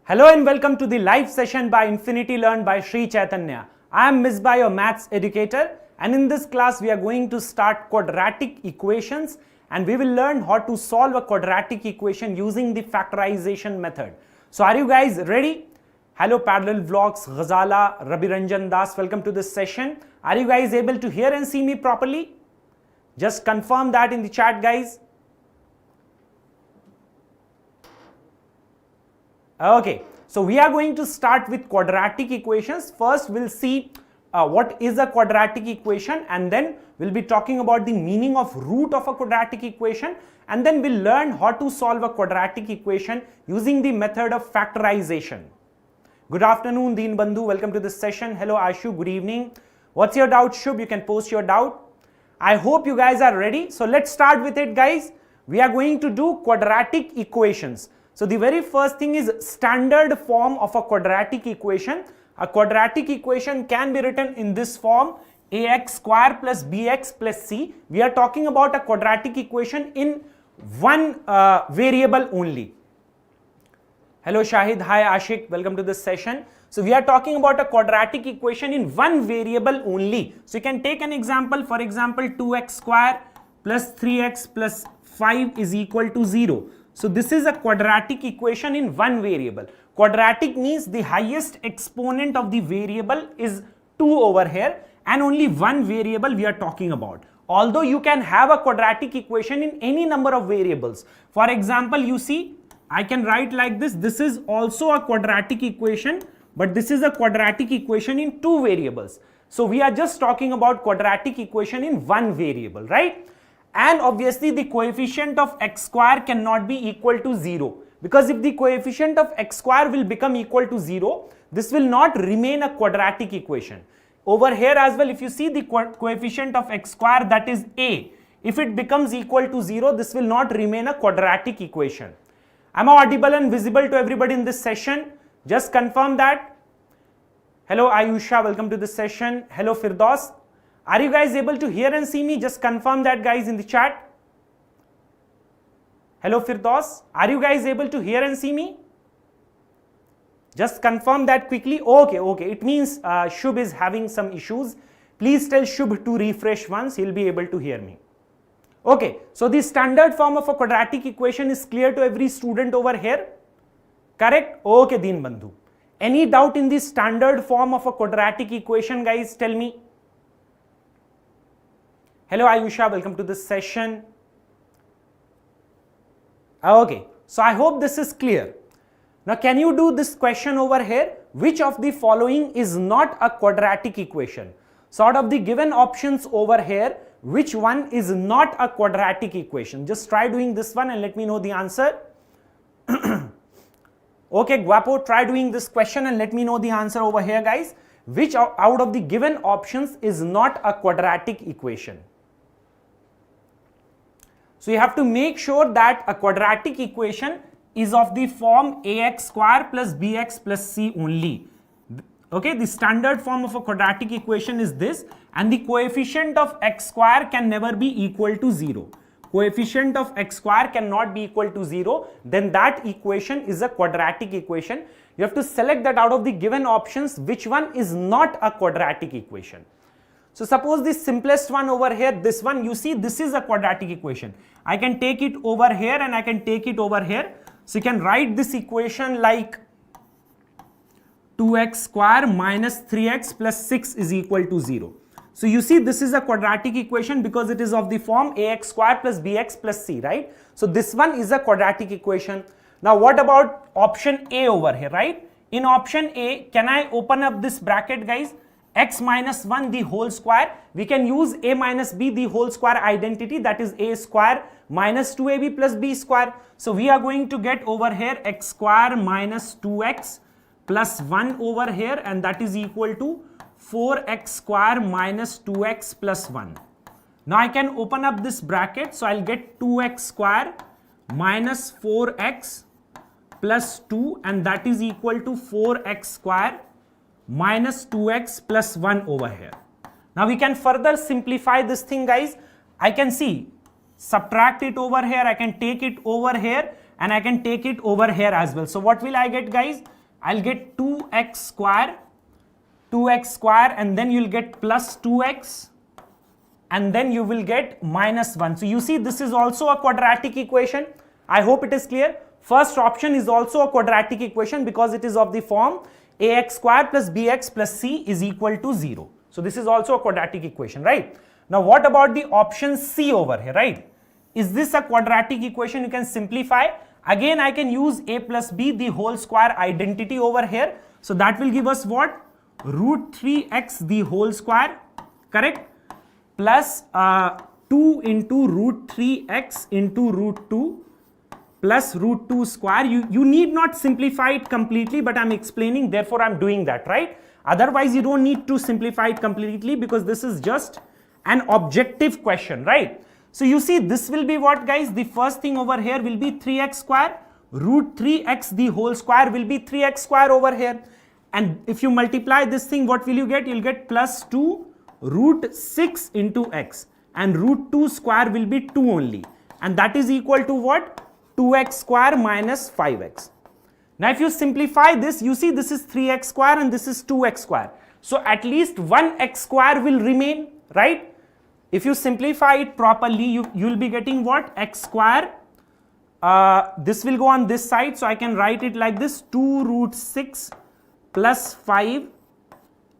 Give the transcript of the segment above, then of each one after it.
Hello and welcome to the live session by Infinity Learn by Sri Chaitanya. I am Misbah, your maths educator, and in this class we are going to start quadratic equations and we will learn how to solve a quadratic equation using the factorization method. So are you guys ready? Hello Parallel Vlogs, Ghazala, Rabi Ranjan Das, welcome to this session. Are you guys able to hear and see me properly? Just confirm that in the chat, guys. Okay, so we are going to start with quadratic equations. First we'll see what is a quadratic equation, and then we'll be talking about the meaning of root of a quadratic equation, and then we'll learn how to solve a quadratic equation using the method of factorization. Good afternoon, Deen Bandhu, welcome to this session. Hello Ashu, good evening. What's your doubt, Shubh? You can post your doubt. I hope you guys are ready. So let's start with it, guys. We are going to do quadratic equations. So the very first thing is standard form of a quadratic equation. A quadratic equation can be written in this form: ax square plus bx plus c. We are talking about a quadratic equation in one variable only. Hello Shahid, hi Ashik, welcome to this session. So we are talking about a quadratic equation in one variable only. So you can take an example, for example 2x square plus 3x plus 5 is equal to 0. So this is a quadratic equation in one variable. Quadratic means the highest exponent of the variable is 2 over here, and only one variable we are talking about. Although you can have a quadratic equation in any number of variables. For example, you see, I can write like this. This is also a quadratic equation, but this is a quadratic equation in two variables. So we are just talking about quadratic equation in one variable, right? And obviously the coefficient of x square cannot be equal to 0, because if the coefficient of x square will become equal to 0, this will not remain a quadratic equation. Over here as well, if you see the coefficient of x square, that is a, if it becomes equal to 0, this will not remain a quadratic equation. Am I audible and visible to everybody in this session? Just confirm that. Hello Ayusha, welcome to this session. Hello Firdaus. Are you guys able to hear and see me? Just confirm that, guys, in the chat. Hello Firdaus. Are you guys able to hear and see me? Just confirm that quickly. Okay. It means Shubh is having some issues. Please tell Shubh to refresh once. He'll be able to hear me. Okay. So the standard form of a quadratic equation is clear to every student over here. Correct? Okay, Deen Bandhu. Any doubt in the standard form of a quadratic equation, guys? Tell me. Hello Ayusha, welcome to this session. Okay, so I hope this is clear. Now can you do this question over here? Which of the following is not a quadratic equation? So out of the given options over here, which one is not a quadratic equation? Just try doing this one and let me know the answer. Okay, Guapo, try doing this question and let me know the answer over here, guys. Which out of the given options is not a quadratic equation? So you have to make sure that a quadratic equation is of the form ax square plus bx plus c only. Okay, the standard form of a quadratic equation is this, and the coefficient of x square can never be equal to 0. Coefficient of x square cannot be equal to 0, then that equation is a quadratic equation. You have to select that out of the given options, which one is not a quadratic equation. So suppose the simplest one over here, this one, you see this is a quadratic equation. I can take it over here and I can take it over here. So you can write this equation like 2x square minus 3x plus 6 is equal to 0. So you see this is a quadratic equation because it is of the form ax square plus bx plus c, right? So this one is a quadratic equation. Now what about option A over here, right? In option A, can I open up this bracket, guys? X minus 1 the whole square. We can use a minus b the whole square identity, that is a square minus 2ab plus b square. So we are going to get over here x square minus 2x plus 1 over here, and that is equal to 4x square minus 2x plus 1. Now I can open up this bracket, so I'll get 2x square minus 4x plus 2, and that is equal to 4x square minus 2x plus 1 over here. Now we can further simplify this thing, guys. I can see, subtract it over here, I can take it over here, and I can take it over here as well. So what will I get, guys? I'll get 2x square, and then you'll get plus 2x, and then you will get minus 1. So you see this is also a quadratic equation. I hope it is clear. First option is also a quadratic equation because it is of the form ax square plus bx plus c is equal to 0. So this is also a quadratic equation, right? Now what about the option C over here, right? Is this a quadratic equation? You can simplify. Again, I can use a plus b the whole square identity over here. So that will give us what? Root 3x the whole square, correct? Plus 2 into root 3x into root 2 plus root 2 square. You need not simplify it completely, but I'm explaining, therefore I'm doing that, right? Otherwise you don't need to simplify it completely because this is just an objective question, right? So you see this will be what, guys? The first thing over here will be 3x square, root 3x the whole square will be 3x square over here. And if you multiply this thing, what will you get? You'll get plus 2 root 6 into x, and root 2 square will be 2 only, and that is equal to what? 2x square minus 5x. Now if you simplify this, you see this is 3x square and this is 2x square. So at least 1x square will remain, right? If you simplify it properly, you will be getting what? X square. This will go on this side, so I can write it like this: 2 root 6 plus 5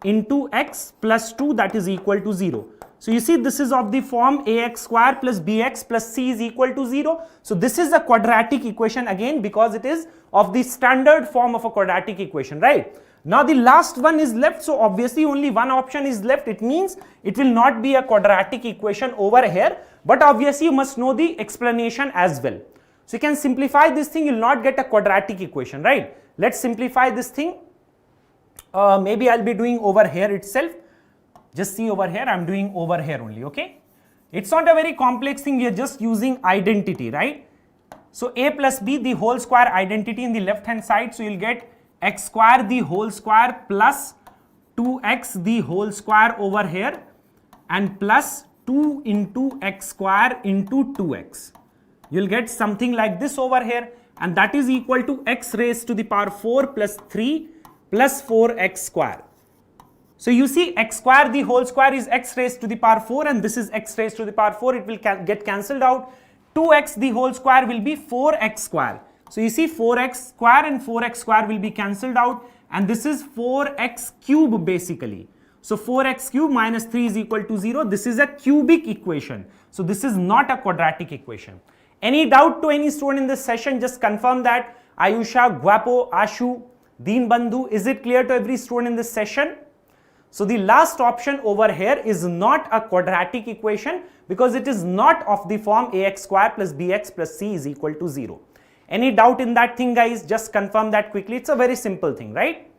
into x plus 2, that is equal to 0. So you see this is of the form ax square plus bx plus c is equal to 0. So this is a quadratic equation again because it is of the standard form of a quadratic equation, right? Now the last one is left, so obviously only one option is left. It means it will not be a quadratic equation over here, but obviously you must know the explanation as well. So you can simplify this thing, you will not get a quadratic equation, right? Let's simplify this thing. Maybe I'll be doing over here itself. Just see over here, I'm doing over here only, okay? It's not a very complex thing, we are just using identity, right? So a plus b the whole square identity in the left hand side, so you'll get x square the whole square plus 2x the whole square over here, and plus 2 into x square into 2x. You'll get something like this over here, and that is equal to x raised to the power 4 plus 3 plus 4x square. So you see x square the whole square is x raised to the power 4, and this is x raised to the power 4, it will get cancelled out. 2x the whole square will be 4x square. So you see 4x square and 4x square will be cancelled out, and this is 4x cube basically. So 4x cube minus 3 is equal to 0. This is a cubic equation. So this is not a quadratic equation. Any doubt to any student in this session, just confirm that. Ayusha, Guapo, Ashu, Deen Bandhu, is it clear to every student in this session? So the last option over here is not a quadratic equation because it is not of the form ax square plus bx plus c is equal to 0. Any doubt in that thing, guys? Just confirm that quickly. It's a very simple thing, right?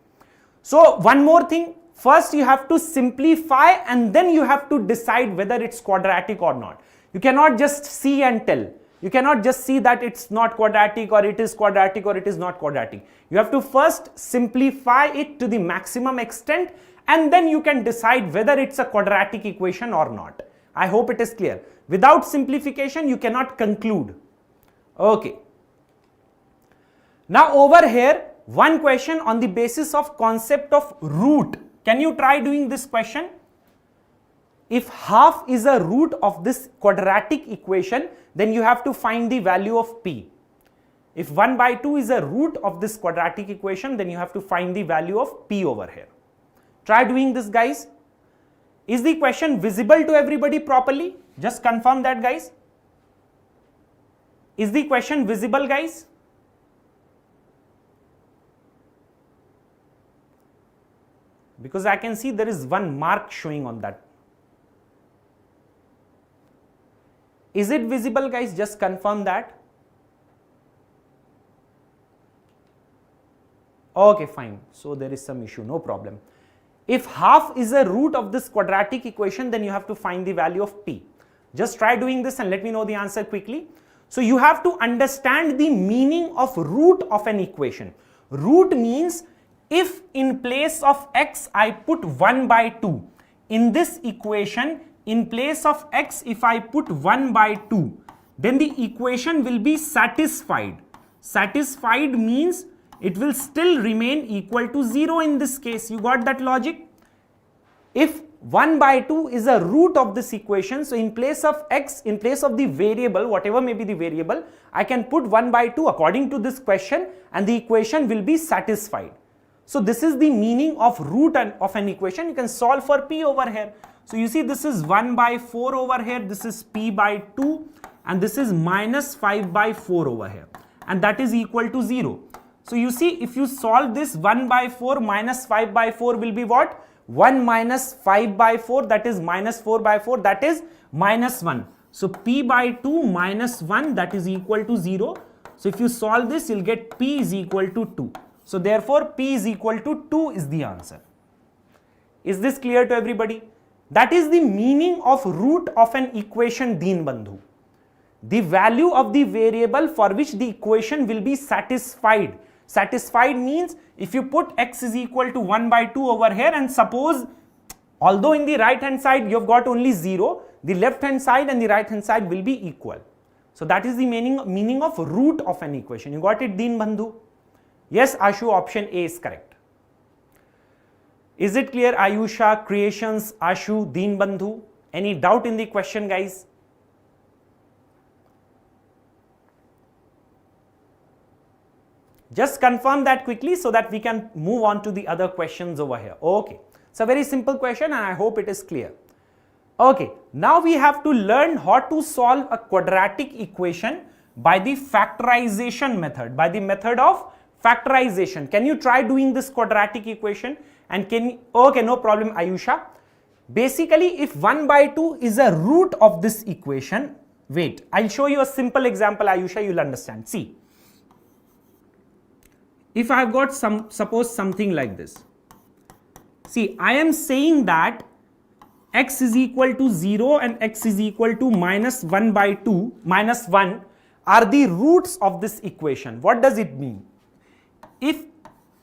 So one more thing. First you have to simplify and then you have to decide whether it's quadratic or not. You cannot just see and tell. You cannot just see that it's not quadratic or it is quadratic or it is not quadratic. You have to first simplify it to the maximum extent, and then you can decide whether it's a quadratic equation or not. I hope it is clear. Without simplification, you cannot conclude. Okay. Now over here, one question on the basis of concept of root. Can you try doing this question? If half is a root of this quadratic equation, then you have to find the value of p. If 1 by 2 is a root of this quadratic equation, then you have to find the value of p over here. Try doing this, guys. Is the question visible to everybody properly? Just confirm that, guys. Is the question visible, guys? Because I can see there is one mark showing on that. Is it visible, guys? Just confirm that. Okay, fine. So there is some issue, no problem. If half is a root of this quadratic equation, then you have to find the value of p. Just try doing this and let me know the answer quickly. So you have to understand the meaning of root of an equation. Root means if in place of x I put 1 by 2. In this equation, in place of x if I put 1 by 2, then the equation will be satisfied. Satisfied means it will still remain equal to 0 in this case. You got that logic? If 1 by 2 is a root of this equation, so in place of x, in place of the variable, whatever may be the variable, I can put 1 by 2 according to this question and the equation will be satisfied. So this is the meaning of root of an equation. You can solve for p over here. So you see this is 1 by 4 over here, this is p by 2 and this is minus 5 by 4 over here and that is equal to 0. So you see if you solve this 1 by 4 minus 5 by 4 will be what? 1 minus 5 by 4, that is minus 4 by 4, that is minus 1. So p by 2 minus 1, that is equal to 0. So if you solve this, you'll get p is equal to 2. So therefore p is equal to 2 is the answer. Is this clear to everybody? That is the meaning of root of an equation, Deen Bandhu. The value of the variable for which the equation will be satisfied. Satisfied means if you put x is equal to 1 by 2 over here and suppose, although in the right hand side you have got only 0, the left hand side and the right hand side will be equal. So that is the meaning of root of an equation. You got it, Deen Bandhu? Yes, Ashu, option A is correct. Is it clear, Ayusha, Creations, Ashu, Deen Bandhu? Any doubt in the question, guys? Just confirm that quickly so that we can move on to the other questions over here. Okay, it's a very simple question and I hope it is clear. Okay, now we have to learn how to solve a quadratic equation by the factorization method, by the method of factorization. Can you try doing this quadratic equation? And can you, okay, no problem, Ayusha. Basically, if 1 by 2 is a root of this equation, wait, I'll show you a simple example, Ayusha, you'll understand. See. If I have got suppose something like this. See, I am saying that x is equal to 0 and x is equal to minus 1 by 2, minus 1 are the roots of this equation. What does it mean? If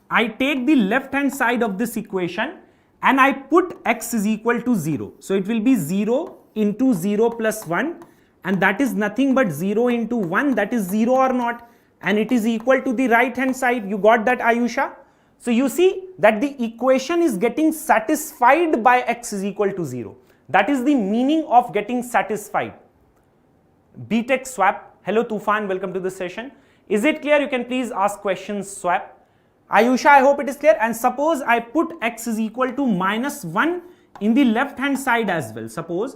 I take the left hand side of this equation and I put x is equal to 0. So it will be 0 into 0 plus 1 and that is nothing but 0 into 1, that is 0 or not. And it is equal to the right hand side. You got that, Ayusha? So you see that the equation is getting satisfied by x is equal to 0. That is the meaning of getting satisfied. BTech Swap. Hello Tufan, welcome to the session. Is it clear? You can please ask questions, Swap. Ayusha, I hope it is clear. And suppose I put x is equal to minus 1 in the left hand side as well. Suppose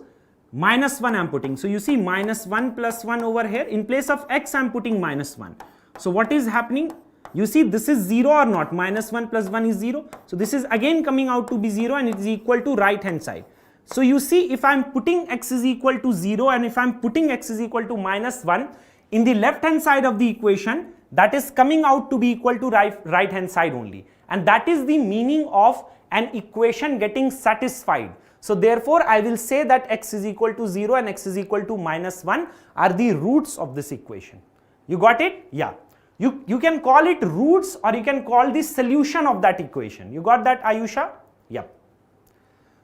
minus 1 I am putting. So you see minus 1 plus 1 over here. In place of x I am putting minus 1. So what is happening? You see this is 0 or not? Minus 1 plus 1 is 0. So this is again coming out to be 0 and it is equal to right hand side. So you see if I am putting x is equal to 0 and if I am putting x is equal to minus 1 in the left hand side of the equation, that is coming out to be equal to right hand side only. And that is the meaning of an equation getting satisfied. So therefore I will say that x is equal to 0 and x is equal to minus 1 are the roots of this equation. You got it? Yeah. You can call it roots or you can call the solution of that equation. You got that, Ayusha? Yep.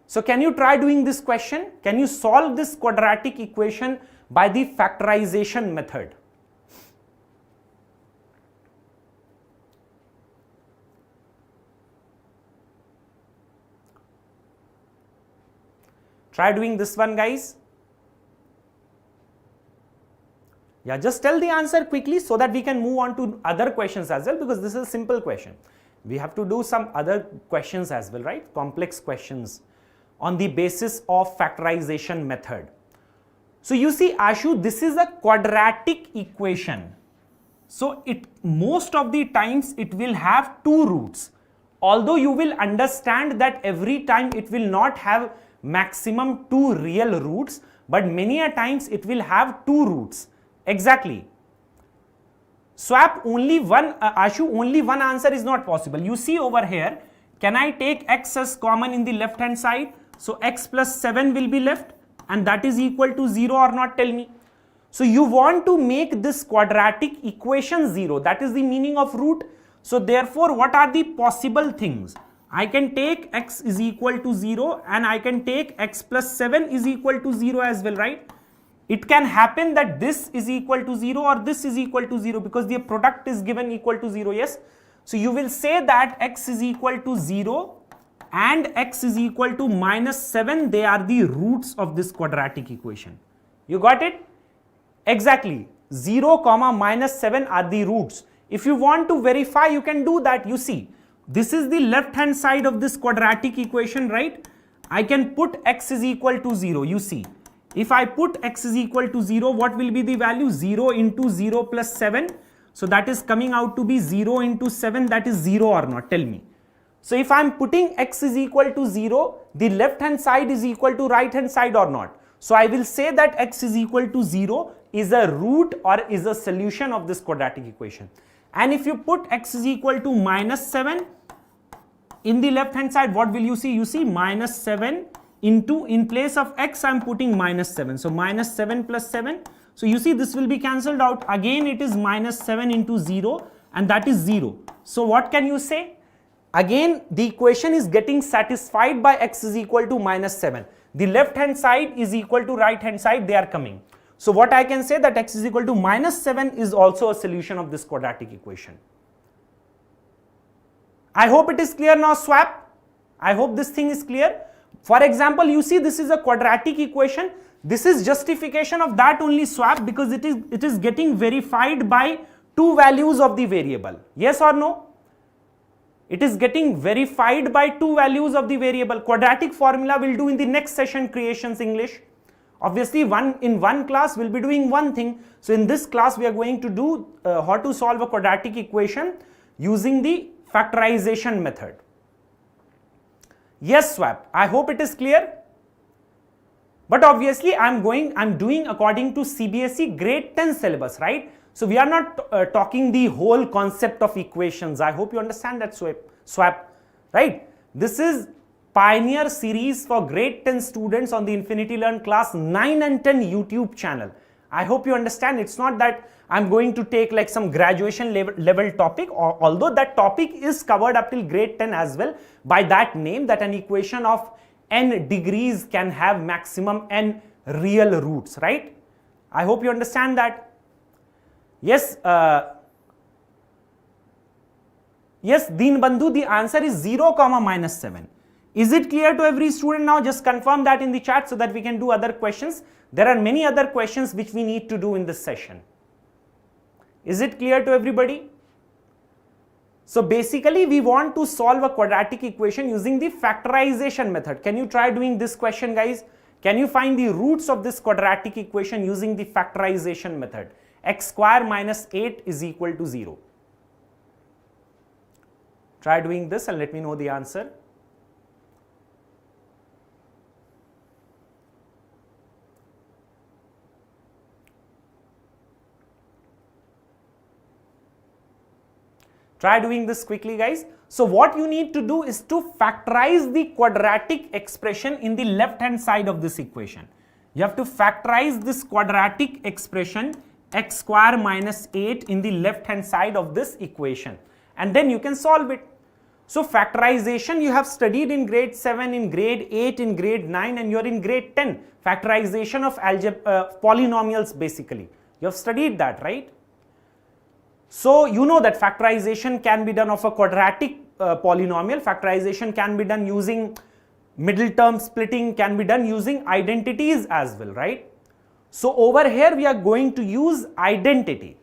So can you try doing this question? Can you solve this quadratic equation by the factorization method? Try doing this one, guys. Yeah, just tell the answer quickly so that we can move on to other questions as well, because this is a simple question. We have to do some other questions as well, right? Complex questions on the basis of factorization method. So you see, Ashu, this is a quadratic equation. So most of the times it will have two roots. Although you will understand that every time it will not have maximum two real roots, but many a times it will have two roots. Exactly. Swap only one, Ashu, only one answer is not possible. You see over here, can I take x as common in the left hand side? So x plus 7 will be left and that is equal to 0 or not, tell me. So you want to make this quadratic equation 0. That is the meaning of root. So therefore, what are the possible things? I can take x is equal to 0 and I can take x plus 7 is equal to 0 as well, right? It can happen that this is equal to 0 or this is equal to 0 because the product is given equal to 0, yes? So you will say that x is equal to 0 and x is equal to minus 7, they are the roots of this quadratic equation. You got it? Exactly. 0 comma minus 7 are the roots. If you want to verify, you can do that. You see, this is the left hand side of this quadratic equation, right? I can put x is equal to 0. You see, if I put x is equal to 0, what will be the value? 0 into 0 plus 7. So that is coming out to be 0 into 7, that is 0 or not? Tell me. So if I am putting x is equal to 0, the left hand side is equal to right hand side or not? So I will say that x is equal to 0 is a root or is a solution of this quadratic equation. And if you put x is equal to minus 7, in the left hand side, what will you see? You see minus 7 into, in place of x, I am putting minus 7. So minus 7 plus 7. So you see this will be cancelled out. Again it is minus 7 into 0 and that is 0. So what can you say? Again the equation is getting satisfied by x is equal to minus 7. The left hand side is equal to right hand side, they are coming. So what I can say that x is equal to minus 7 is also a solution of this quadratic equation. I hope it is clear now, swap. I hope this thing is clear. For example, you see this is a quadratic equation. This is justification of that only, swap, because it is getting verified by two values of the variable. Yes or no? It is getting verified by two values of the variable. Quadratic formula will do in the next session, creations English. Obviously in one class we'll be doing one thing. So in this class we are going to do how to solve a quadratic equation using the factorization method. Yes, swap. I hope it is clear. But obviously I'm doing according to CBSE grade 10 syllabus, right? So we are not talking the whole concept of equations. I hope you understand that, swap, right? This is pioneer series for grade 10 students on the Infinity Learn class 9 and 10 YouTube channel. I hope you understand. It's not that I'm going to take like some graduation level topic, although that topic is covered up till grade 10 as well by that name, that an equation of n degrees can have maximum n real roots, right? I hope you understand that. Yes, yes, Deen Bandhu, the answer is 0 comma minus 7. Is it clear to every student now? Just confirm that in the chat so that we can do other questions. There are many other questions which we need to do in this session. Is it clear to everybody? So basically we want to solve a quadratic equation using the factorization method. Can you try doing this question, guys? Can you find the roots of this quadratic equation using the factorization method? X square minus 8 is equal to 0. Try doing this and let me know the answer. Try doing this quickly, guys. So what you need to do is to factorize the quadratic expression in the left hand side of this equation. You have to factorize this quadratic expression x square minus 8 in the left hand side of this equation, and then you can solve it. So factorization you have studied in grade 7, in grade 8, in grade 9, and you are in grade 10. Factorization of polynomials basically. You have studied that, right? So you know that factorization can be done of a quadratic polynomial. Factorization can be done using middle term splitting, can be done using identities as well, right? So over here we are going to use identity.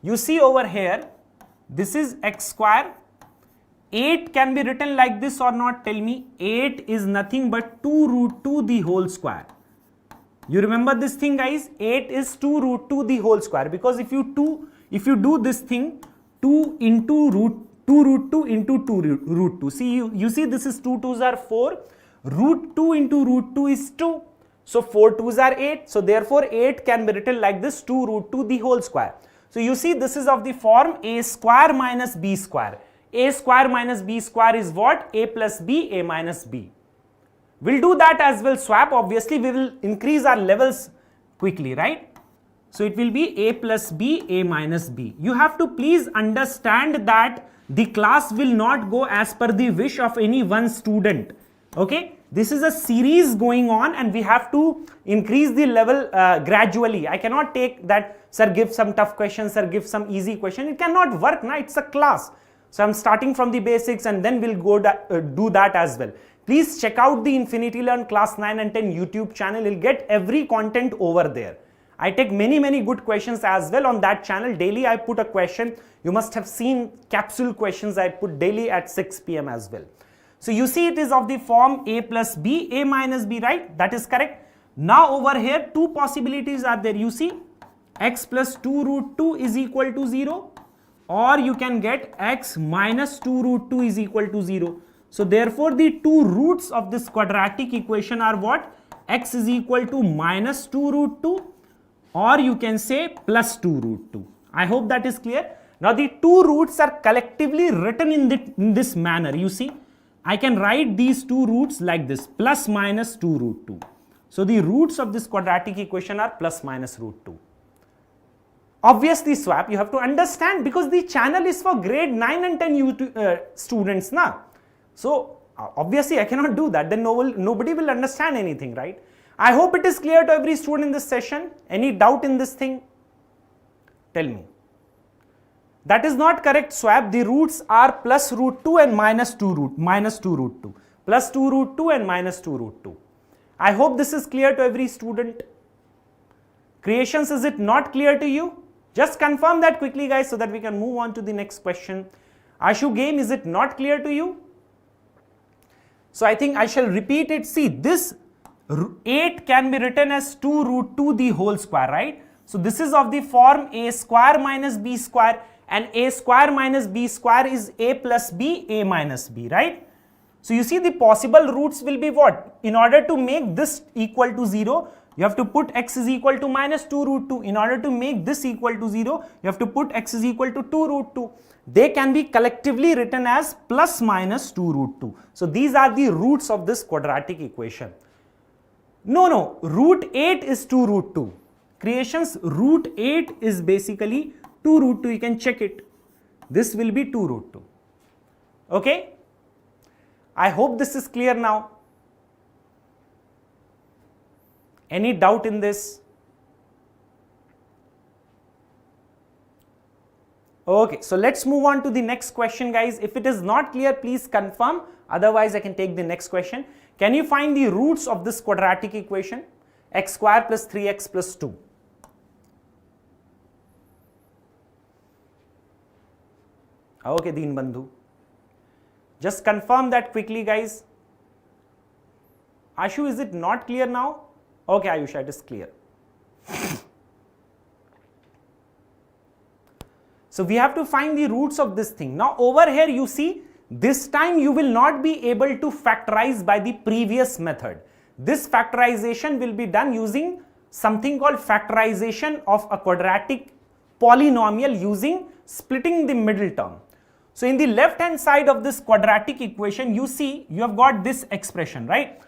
You see over here, this is x square. 8 can be written like this or not? Tell me. 8 is nothing but 2 root 2 the whole square. You remember this thing, guys? 8 is 2 root 2 the whole square, because if you do this thing, 2 into root 2 into 2 root 2. See, you see this is 2 2s are 4. Root 2 into root 2 is 2. So 4 2s are 8. So therefore 8 can be written like this, 2 root 2 the whole square. So you see this is of the form a square minus b square. A square minus b square is what? A plus b, a minus b. We'll do that as well, swap. Obviously we will increase our levels quickly, right? So it will be a plus b, a minus b. You have to please understand that the class will not go as per the wish of any one student. Okay, this is a series going on and we have to increase the level gradually. I cannot take that, sir, give some tough questions, sir, give some easy question. It cannot work now. It's a class. So I'm starting from the basics and then we'll go do that as well. Please check out the Infinity Learn Class 9 and 10 YouTube channel. You'll get every content over there. I take many good questions as well on that channel. Daily I put a question. You must have seen capsule questions I put daily at 6 p.m. as well. So you see it is of the form a plus b, a minus b, right? That is correct. Now over here two possibilities are there. You see x plus 2 root 2 is equal to 0, or you can get x minus 2 root 2 is equal to 0. So therefore the two roots of this quadratic equation are what? X is equal to minus 2 root 2, or you can say plus 2 root 2. I hope that is clear. Now the two roots are collectively written in this manner. You see, I can write these two roots like this, plus minus 2 root 2. So the roots of this quadratic equation are plus minus root 2. Obviously swap, you have to understand, because the channel is for grade 9 and 10 students now. So obviously I cannot do that, then nobody will understand anything, right? I hope it is clear to every student in this session. Any doubt in this thing? Tell me. That is not correct, swap. The roots are plus root 2 and minus 2 root 2. Plus 2 root 2 and minus 2 root 2. I hope this is clear to every student. Creations, is it not clear to you? Just confirm that quickly, guys, so that we can move on to the next question. Ashu game, is it not clear to you? So I think I shall repeat it. See, this 8 can be written as 2 root 2 the whole square, right? So this is of the form a square minus b square, and a square minus b square is a plus b, a minus b, right? So you see the possible roots will be what? In order to make this equal to 0, you have to put x is equal to minus 2 root 2. In order to make this equal to 0, you have to put x is equal to 2 root 2. They can be collectively written as plus minus 2 root 2. So these are the roots of this quadratic equation. No, root 8 is 2 root 2. Creations, root 8 is basically 2 root 2. You can check it. This will be 2 root 2. Okay? I hope this is clear now. Any doubt in this? Okay, so let's move on to the next question, guys. If it is not clear, please confirm. Otherwise, I can take the next question. Can you find the roots of this quadratic equation? X square plus 3x plus 2. Okay, Deen Bandhu. Just confirm that quickly, guys. Ashu, is it not clear now? Okay, Ayusha, it is clear. So we have to find the roots of this thing. Now over here you see, this time you will not be able to factorize by the previous method. This factorization will be done using something called factorization of a quadratic polynomial using splitting the middle term. So in the left hand side of this quadratic equation, you see you have got this expression, right?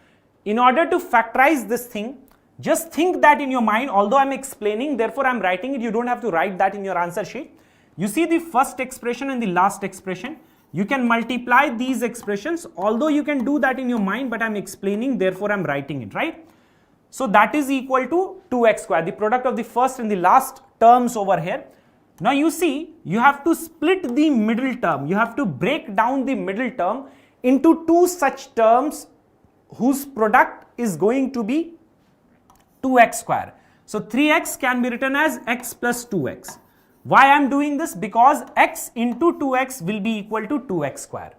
In order to factorize this thing, just think that in your mind, although I am explaining, therefore I am writing it, you don't have to write that in your answer sheet. You see the first expression and the last expression. You can multiply these expressions, although you can do that in your mind, but I am explaining, therefore I am writing it, right? So that is equal to 2x square, the product of the first and the last terms over here. Now you see, you have to split the middle term. You have to break down the middle term into two such terms whose product is going to be 2x square. So 3x can be written as x plus 2x. Why I am doing this? Because x into 2x will be equal to 2x square.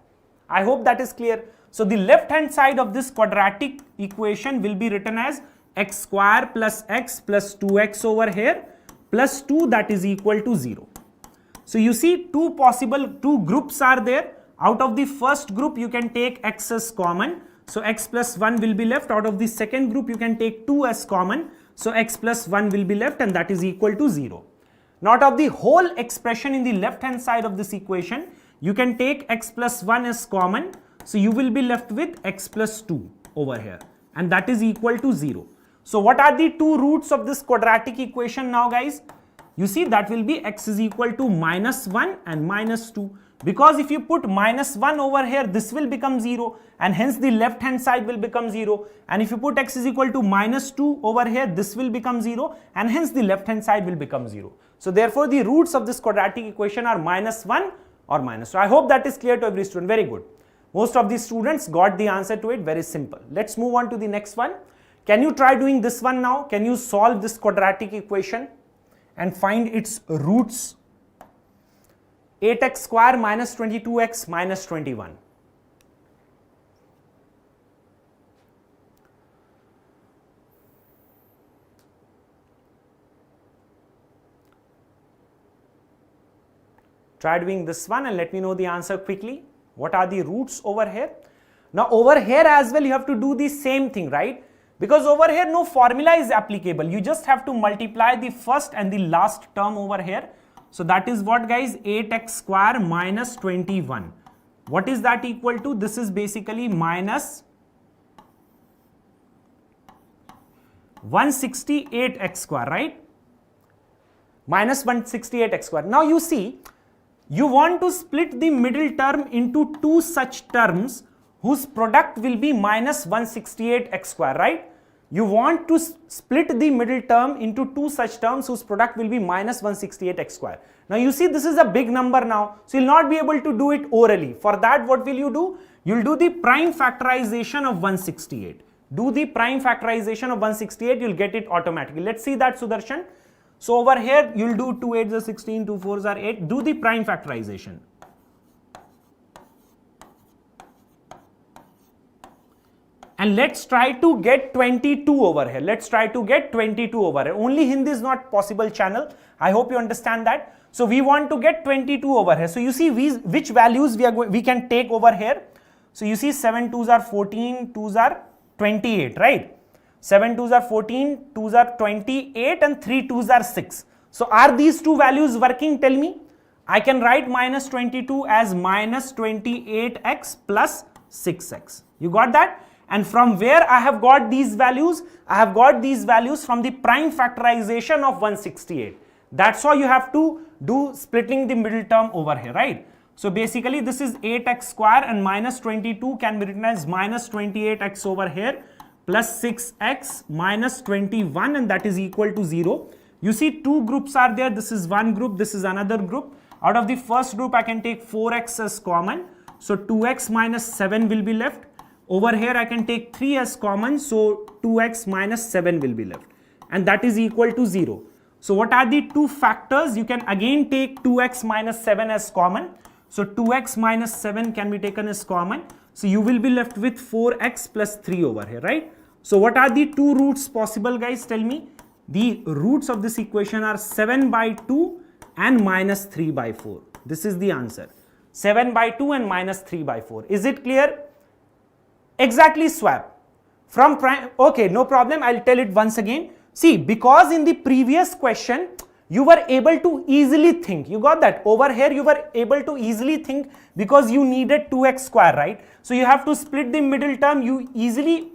I hope that is clear. So the left hand side of this quadratic equation will be written as x square plus x plus 2x over here plus 2, that is equal to 0. So you see two groups are there. Out of the first group you can take x as common. So x plus 1 will be left. Out of the second group you can take 2 as common. So x plus 1 will be left, and that is equal to 0. Now out of the whole expression in the left hand side of this equation, you can take x plus 1 as common. So you will be left with x plus 2 over here, and that is equal to 0. So what are the two roots of this quadratic equation now, guys? You see that will be x is equal to minus 1 and minus 2. Because if you put minus 1 over here, this will become 0, and hence the left hand side will become 0. And if you put x is equal to minus 2 over here, this will become 0, and hence the left hand side will become 0. So therefore the roots of this quadratic equation are minus 1, or minus 2. I hope that is clear to every student. Very good. Most of the students got the answer to it. Very simple. Let's move on to the next one. Can you try doing this one now? Can you solve this quadratic equation and find its roots? 8x square minus 22x minus 21. Try doing this one and let me know the answer quickly. What are the roots over here? Now over here as well you have to do the same thing, right? Because over here no formula is applicable. You just have to multiply the first and the last term over here. So that is what, guys? 8x square minus 21. What is that equal to? This is basically minus 168x square, right? Minus 168x square. Now you see, you want to split the middle term into two such terms whose product will be minus 168x square, right? You want to split the middle term into two such terms whose product will be minus 168x square. Now you see this is a big number now, so you'll not be able to do it orally. For that, what will you do? You'll do the prime factorization of 168. Do the prime factorization of 168, you'll get it automatically. Let's see that, Sudarshan. So over here, you'll do 2 8s are 16, 2 4s are 8. Do the prime factorization. And let's try to get 22 over here. Let's try to get 22 over here. Only Hindi is not possible channel. I hope you understand that. So we want to get 22 over here. So you see which values we can take over here. So you see 7 2s are 14, 2s are 28, right? 7 2s are 14, 2s are 28 and 3 2s are 6. So are these two values working? Tell me. I can write minus 22 as minus 28x plus 6x. You got that? And from where I have got these values? I have got these values from the prime factorization of 168. That's why you have to do splitting the middle term over here, right? So basically this is 8x square and minus 22 can be written as minus 28x over here plus 6x minus 21, and that is equal to 0. You see two groups are there. This is one group, this is another group. Out of the first group I can take 4x as common. So 2x minus 7 will be left. Over here I can take 3 as common, so 2x minus 7 will be left, and that is equal to 0. So what are the two factors? You can again take 2x minus 7 as common. So 2x minus 7 can be taken as common. So you will be left with 4x plus 3 over here, right? So what are the two roots possible, guys? Tell me. The roots of this equation are 7 by 2 and minus 3 by 4. This is the answer. 7 by 2 and minus 3 by 4. Is it clear? Exactly, swap. From prime, okay, no problem. I'll tell it once again. See, because in the previous question, you were able to easily think. You got that? Over here, you were able to easily think because you needed 2x square, right? So you have to split the middle term. You easily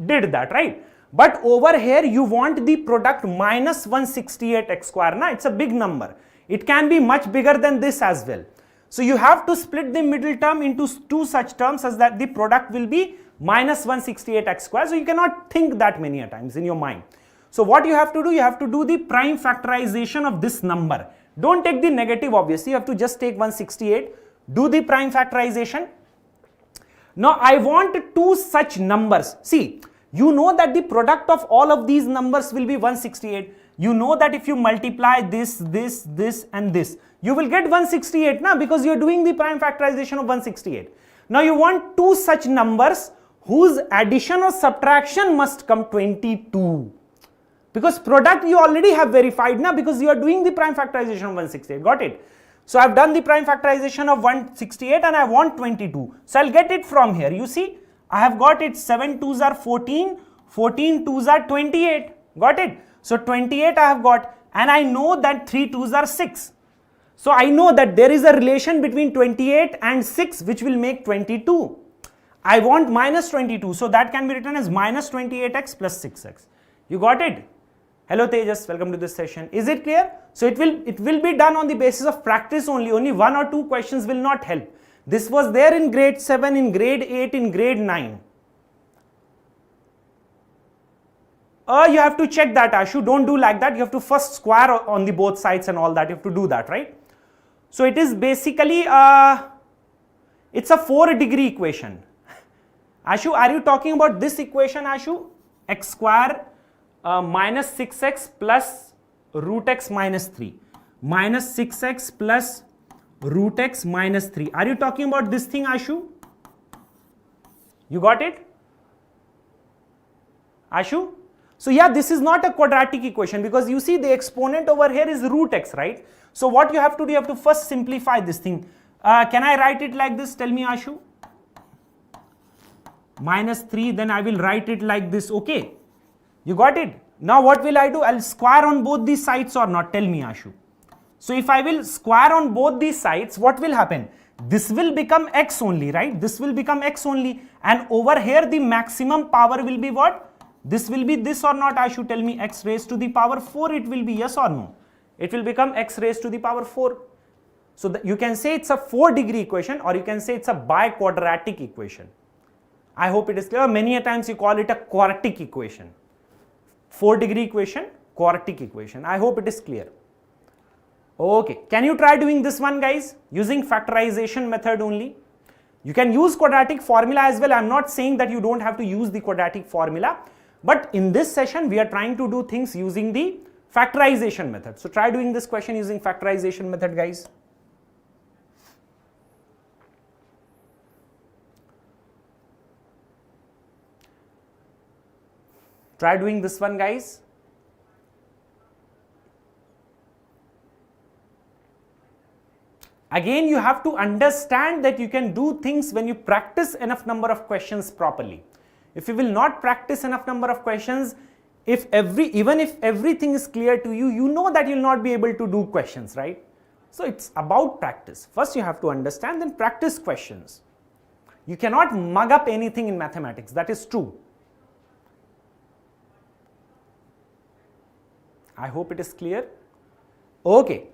did that, right? But over here, you want the product minus 168x square. Now, it's a big number. It can be much bigger than this as well. So you have to split the middle term into two such terms as that the product will be minus 168x square. So you cannot think that many a times in your mind. So what you have to do, you have to do the prime factorization of this number. Don't take the negative, obviously. You have to just take 168. Do the prime factorization. Now I want two such numbers. See, you know that the product of all of these numbers will be 168. You know that if you multiply this and this, you will get 168 now, because you are doing the prime factorization of 168. Now you want two such numbers whose addition or subtraction must come 22. Because product you already have verified now, because you are doing the prime factorization of 168. Got it? So I have done the prime factorization of 168 and I want 22. So I'll get it from here. You see, I have got it. 7 2s are 14, 14 2s are 28. Got it? So 28 I have got, and I know that 3 2s are 6. So I know that there is a relation between 28 and 6 which will make 22. I want minus 22, so that can be written as minus 28x plus 6x. You got it? Hello Tejas, welcome to this session. Is it clear? So it will be done on the basis of practice only. Only one or two questions will not help. This was there in grade 7, in grade 8, in grade 9. You have to check that, Ashu. Don't do like that. You have to first square on the both sides and all that. You have to do that, right? So it is basically it's a 4-degree equation. Ashu, are you talking about this equation, Ashu? X square minus 6x plus root x minus 3. Minus 6x plus root x minus 3. Are you talking about this thing, Ashu? You got it? Ashu? So yeah, this is not a quadratic equation because you see the exponent over here is root x, right? So what you have to do, you have to first simplify this thing. Can I write it like this? Tell me, Ashu. Minus 3, then I will write it like this, okay? You got it? Now what will I do? I'll square on both these sides or not? Tell me, Ashu. So if I will square on both these sides, what will happen? This will become x only, right? This will become x only. And over here, the maximum power will be what? This will be this or not, Ashu? Tell me, x raised to the power 4, it will be, yes or no? It will become x raised to the power 4. So you can say it's a 4-degree equation or you can say it's a biquadratic equation. I hope it is clear. Many a times you call it a quadratic equation. 4-degree equation, quadratic equation. I hope it is clear. Okay, can you try doing this one, guys, using factorization method only? You can use quadratic formula as well. I'm not saying that you don't have to use the quadratic formula, but in this session we are trying to do things using the factorization method. So try doing this question using factorization method, guys. Try doing this one, guys. Again, you have to understand that you can do things when you practice enough number of questions properly. If you will not practice enough number of questions, even if everything is clear to you, you know that you will not be able to do questions, right? So it's about practice. First you have to understand, then practice questions. You cannot mug up anything in mathematics, that is true. I hope it is clear. Okay.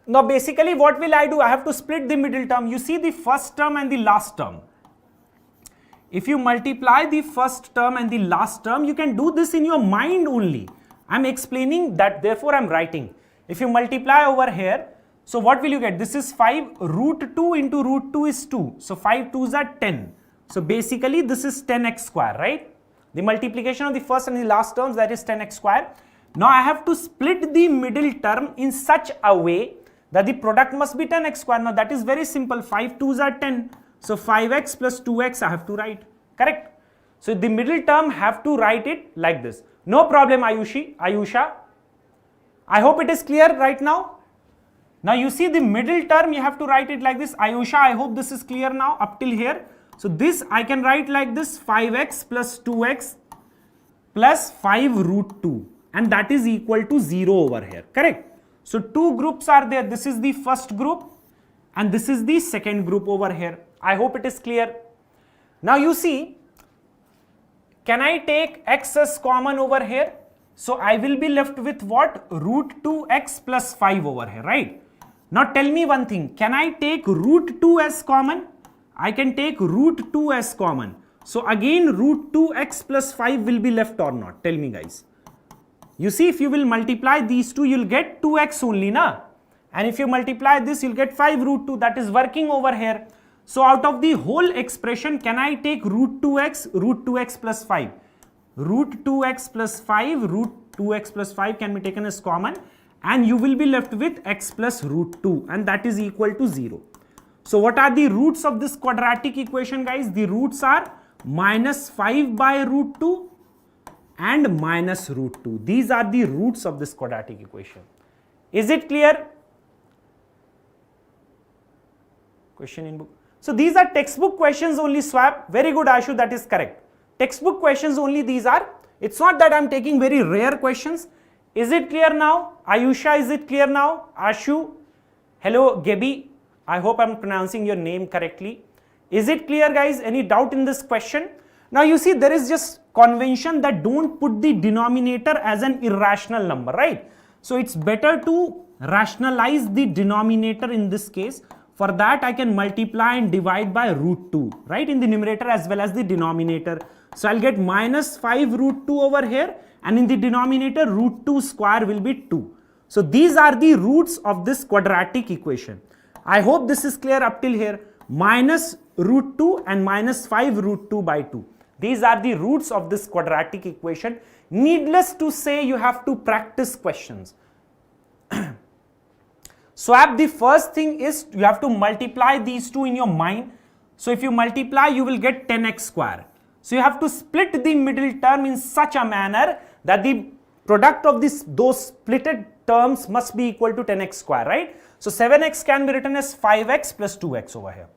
Now basically what will I do? I have to split the middle term. You see the first term and the last term. If you multiply the first term and the last term, you can do this in your mind only. I am explaining that, therefore I am writing. If you multiply over here, so what will you get? This is 5, root 2 into root 2 is 2. So 5 2s are 10. So basically this is 10x square, right? The multiplication of the first and the last terms, that is 10x square. Now I have to split the middle term in such a way that the product must be 10x square. Now that is very simple. 5 2s are 10. So 5x plus 2x I have to write. Correct? So the middle term have to write it like this. No problem, Ayusha. I hope it is clear right now. Now you see the middle term, you have to write it like this. Ayusha, I hope this is clear now up till here. So this I can write like this, 5x plus 2x plus 5 root 2. And that is equal to 0 over here. Correct? So two groups are there. This is the first group and this is the second group over here. I hope it is clear. Now you see, can I take x as common over here? So I will be left with what? Root 2x plus 5 over here, right? Now tell me one thing. Can I take root 2 as common? I can take root 2 as common. So again root 2x plus 5 will be left or not? Tell me, guys. You see, if you will multiply these two, you will get 2x only, na? And if you multiply this, you will get 5 root 2. That is working over here. So out of the whole expression, can I take root 2x plus 5? Root 2x plus 5, root 2x plus 5 can be taken as common. And you will be left with x plus root 2. And that is equal to 0. So what are the roots of this quadratic equation, guys? The roots are minus 5 by root 2. And minus root 2. These are the roots of this quadratic equation. Is it clear? Question in book. So these are textbook questions only, Swap. Very good, Ashu, that is correct. Textbook questions only these are. It's not that I'm taking very rare questions. Is it clear now? Ayusha, is it clear now? Ashu, hello, Gebi. I hope I'm pronouncing your name correctly. Is it clear, guys? Any doubt in this question? Now you see, there is just convention that don't put the denominator as an irrational number, right? So it's better to rationalize the denominator in this case. For that I can multiply and divide by root 2, right, in the numerator as well as the denominator. So I'll get minus 5 root 2 over here, and in the denominator root 2 square will be 2. So these are the roots of this quadratic equation. I hope this is clear up till here. Minus root 2 and minus 5 root 2 by 2. These are the roots of this quadratic equation. Needless to say, you have to practice questions. Swap, the first thing is you have to multiply these two in your mind. So if you multiply, you will get 10x square. So you have to split the middle term in such a manner that the product of those splitted terms must be equal to 10x square, right? So 7x can be written as 5x plus 2x over here.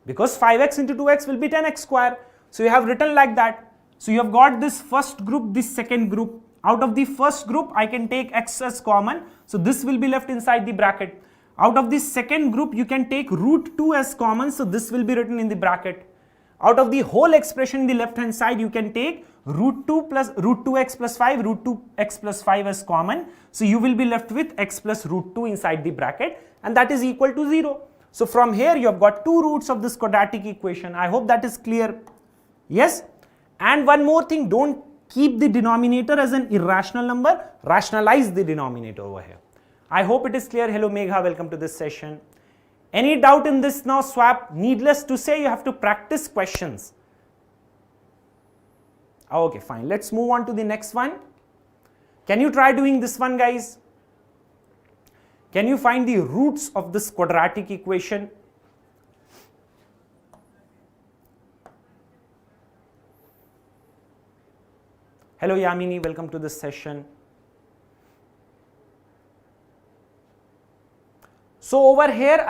Because 5x into 2x will be 10x square. So you have written like that. So you have got this first group, this second group. Out of the first group, I can take x as common. So this will be left inside the bracket. Out of the second group, you can take root 2 as common. So this will be written in the bracket. Out of the whole expression in the left hand side, you can take root 2x plus 5, root 2x plus 5 as common. So you will be left with x plus root 2 inside the bracket, and that is equal to 0. So from here, you have got two roots of this quadratic equation. I hope that is clear. Yes? And one more thing, don't keep the denominator as an irrational number, rationalize the denominator over here. I hope it is clear. Hello Megha, welcome to this session. Any doubt in this now, Swap? Needless to say, you have to practice questions. Okay, fine. Let's move on to the next one. Can you try doing this one, guys? Can you find the roots of this quadratic equation? Hello Yamini, welcome to this session. So over here,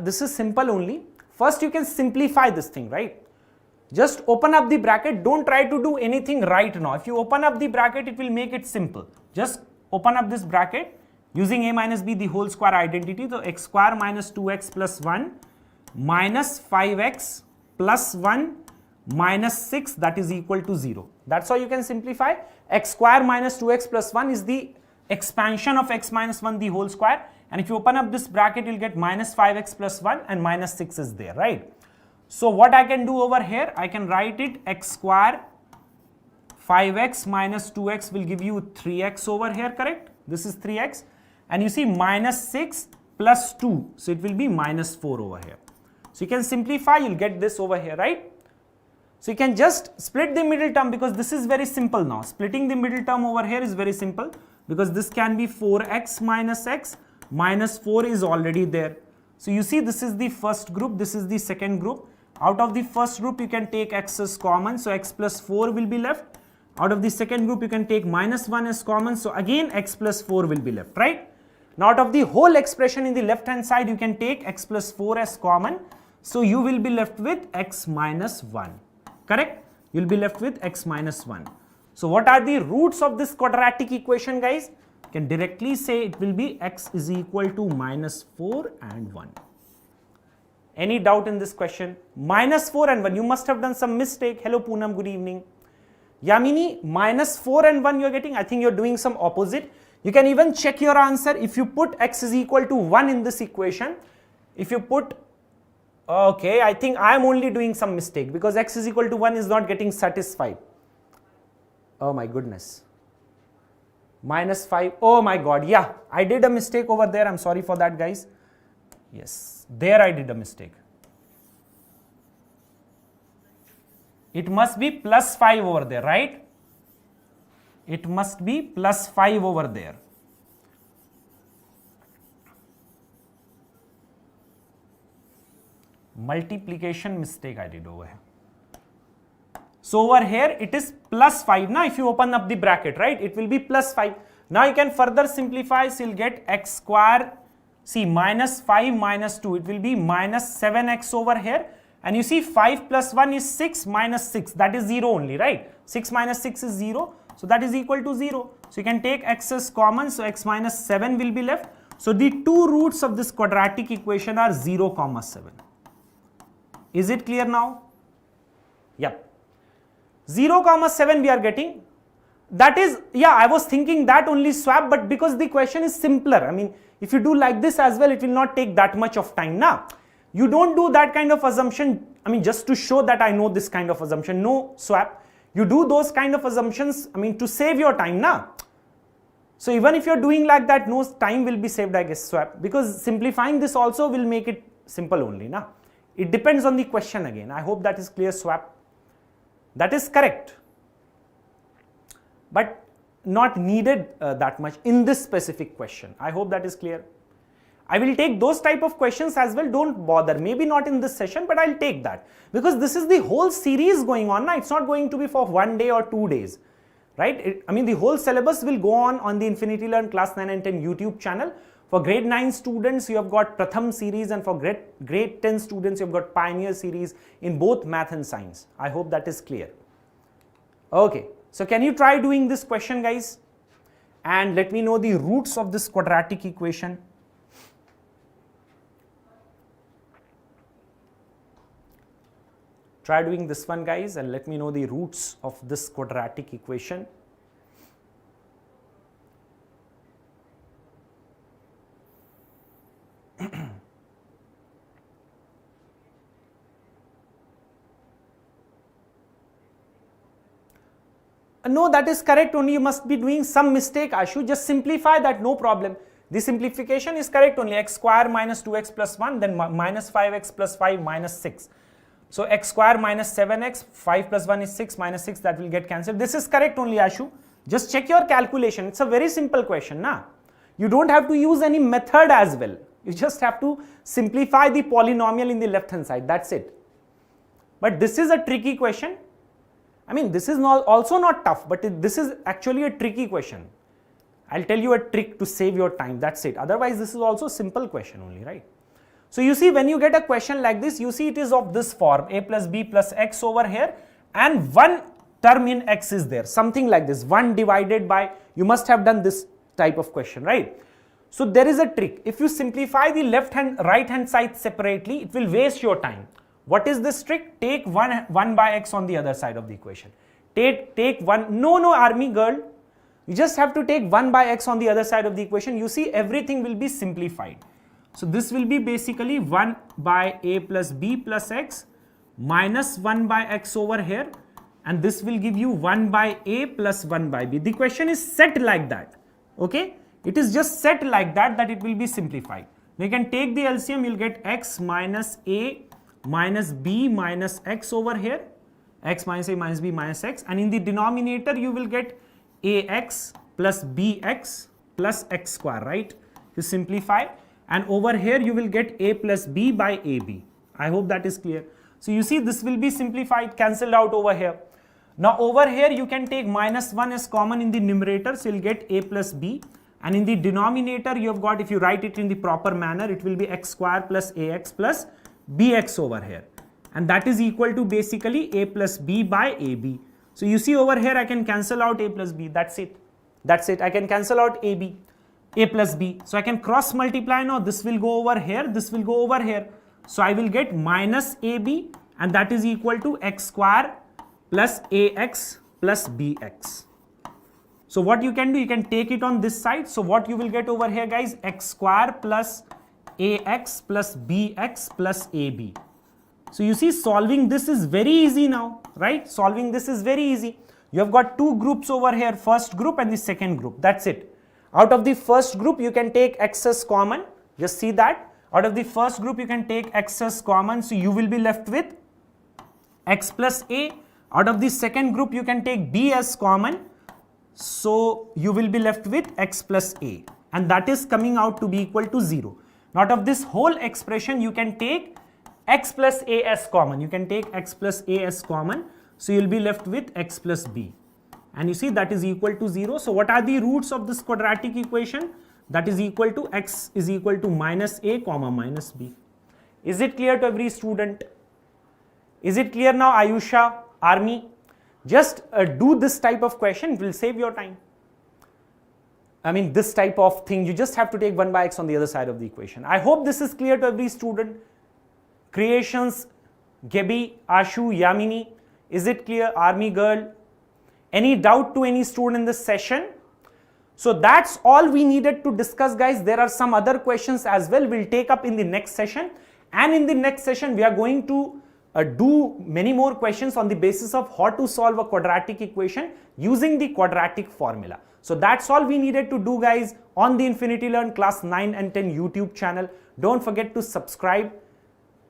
this is simple only. First, you can simplify this thing, right? Just open up the bracket. Don't try to do anything right now. If you open up the bracket, it will make it simple. Just open up this bracket using a minus b the whole square identity. So x square minus 2x plus 1 minus 5x plus 1 minus 6, that is equal to 0. That's how you can simplify. X square minus 2x plus 1 is the expansion of x minus 1 the whole square. And if you open up this bracket, you'll get minus 5x plus 1 and minus 6 is there, right? So what I can do over here, I can write it x square 5x minus 2x will give you 3x over here, correct? This is 3x. And you see minus 6 plus 2. So it will be minus 4 over here. So you can simplify, you'll get this over here, right? So you can just split the middle term because this is very simple now. Splitting the middle term over here is very simple because this can be 4x minus x. Minus 4 is already there. So you see this is the first group, this is the second group. Out of the first group, you can take x as common. So x plus 4 will be left. Out of the second group, you can take minus 1 as common. So again, x plus 4 will be left, right? Now out of the whole expression in the left hand side, you can take x plus 4 as common. So you will be left with x minus 1, correct? You'll be left with x minus 1. So what are the roots of this quadratic equation, guys? You can directly say it will be x is equal to minus 4 and 1. Any doubt in this question? Minus 4 and 1, you must have done some mistake. Hello Poonam, good evening. Yamini, minus 4 and 1 you are getting. I think you are doing some opposite. You can even check your answer. If you put x is equal to 1 in this equation, if you put, okay, I think I am only doing some mistake because x is equal to 1 is not getting satisfied. Oh my goodness. Minus 5, oh my god, yeah, I did a mistake over there. I'm sorry for that, guys. Yes, there I did a mistake. It must be plus 5 over there, right? It must be plus 5 over there. Multiplication mistake I did over here. So over here it is plus 5. Now if you open up the bracket, right, it will be plus 5. Now you can further simplify, so you'll get x square, see minus 5 minus 2, it will be minus 7x over here. And you see 5 plus 1 is 6 minus 6, that is 0 only, right? 6 minus 6 is 0, so that is equal to 0. So you can take x as common, so x minus 7 will be left. So the two roots of this quadratic equation are 0, 7. Is it clear now? Yep. 0, 7 we are getting. That is, yeah, I was thinking that only swap, but because the question is simpler, I mean, if you do like this as well, it will not take that much of time. Now, you don't do that kind of assumption, I mean, just to show that I know this kind of assumption. No, swap. You do those kind of assumptions, I mean, to save your time now. So even if you're doing like that, no time will be saved, I guess, swap, because simplifying this also will make it simple only, na? It depends on the question again. I hope that is clear, swap. That is correct, but not needed that much in this specific question. I hope that is clear. I will take those type of questions as well, don't bother. Maybe not in this session, but I'll take that, because this is the whole series going on, na? It's not going to be for 1 day or 2 days. Right? I mean, the whole syllabus will go on the Infinity Learn Class 9 and 10 YouTube channel. For grade 9 students, you have got Pratham series, and for grade 10 students, you have got Pioneer series in both math and science. I hope that is clear. Okay, so can you try doing this question, guys? And let me know the roots of this quadratic equation. Try doing this one, guys, and let me know the roots of this quadratic equation. No, that is correct, only you must be doing some mistake, Ashu. Just simplify that, no problem. The simplification is correct only. X square minus 2x plus 1, then minus 5x plus 5 minus 6. So x square minus 7x, 5 plus 1 is 6, minus 6, that will get cancelled. This is correct only, Ashu. Just check your calculation. It's a very simple question, na? You don't have to use any method as well. You just have to simplify the polynomial in the left hand side. That's it. But this is a tricky question. I mean, this is also not tough, but this is actually a tricky question. I'll tell you a trick to save your time. That's it. Otherwise, this is also a simple question only, right? So you see, when you get a question like this, you see it is of this form, a plus b plus x over here, and one term in x is there, something like this, 1 divided by, you must have done this type of question, right? So there is a trick. If you simplify the right hand side separately, it will waste your time. What is this trick? Take 1 by x on the other side of the equation. Take 1, no army girl, you just have to take 1 by x on the other side of the equation. You see, everything will be simplified. So this will be basically 1 by a plus b plus x minus 1 by x over here, and this will give you 1 by a plus 1 by b. The question is set like that, okay? It is just set like that it will be simplified. We can take the LCM, you'll get x minus a minus b minus x over here, x minus a minus b minus x, and in the denominator you will get ax plus bx plus x square, right? To simplify. And over here you will get a plus b by ab. I hope that is clear. So you see, this will be simplified, cancelled out over here. Now over here you can take minus 1 as common in the numerator, so you'll get a plus b, and in the denominator you have got, if you write it in the proper manner, it will be x square plus ax plus bx over here, and that is equal to basically a plus b by ab. So you see, over here I can cancel out a plus b, that's it. I can cancel out ab. A plus b. So I can cross multiply now. This will go over here, this will go over here. So I will get minus ab, and that is equal to x square plus ax plus bx. So what you can do, you can take it on this side. So what you will get over here, guys, x square plus ax plus bx plus ab. So you see, solving this is very easy now, right? Solving this is very easy. You have got two groups over here, first group and the second group. That's it. Out of the first group, you can take x as common. Just see that. Out of the first group, you can take x as common. So you will be left with x plus a. Out of the second group, you can take b as common. So you will be left with x plus a. And that is coming out to be equal to 0. Out of this whole expression, you can take x plus a as common. You can take x plus a as common. So you will be left with x plus b. And you see, that is equal to 0. So what are the roots of this quadratic equation? That is equal to x is equal to minus a comma minus b. Is it clear to every student? Is it clear now, Ayusha, Army? Just do this type of question, it will save your time. I mean, this type of thing, you just have to take 1 by x on the other side of the equation. I hope this is clear to every student. Creations, Gebi, Ashu, Yamini, is it clear, Army girl? Any doubt to any student in this session? So that's all we needed to discuss, guys. There are some other questions as well we'll take up in the next session. And in the next session, we are going to do many more questions on the basis of how to solve a quadratic equation using the quadratic formula. So that's all we needed to do, guys, on the Infinity Learn Class 9 and 10 YouTube channel. Don't forget to subscribe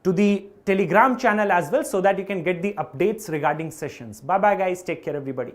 to the Telegram channel as well so that you can get the updates regarding sessions. Bye bye, guys. Take care, everybody.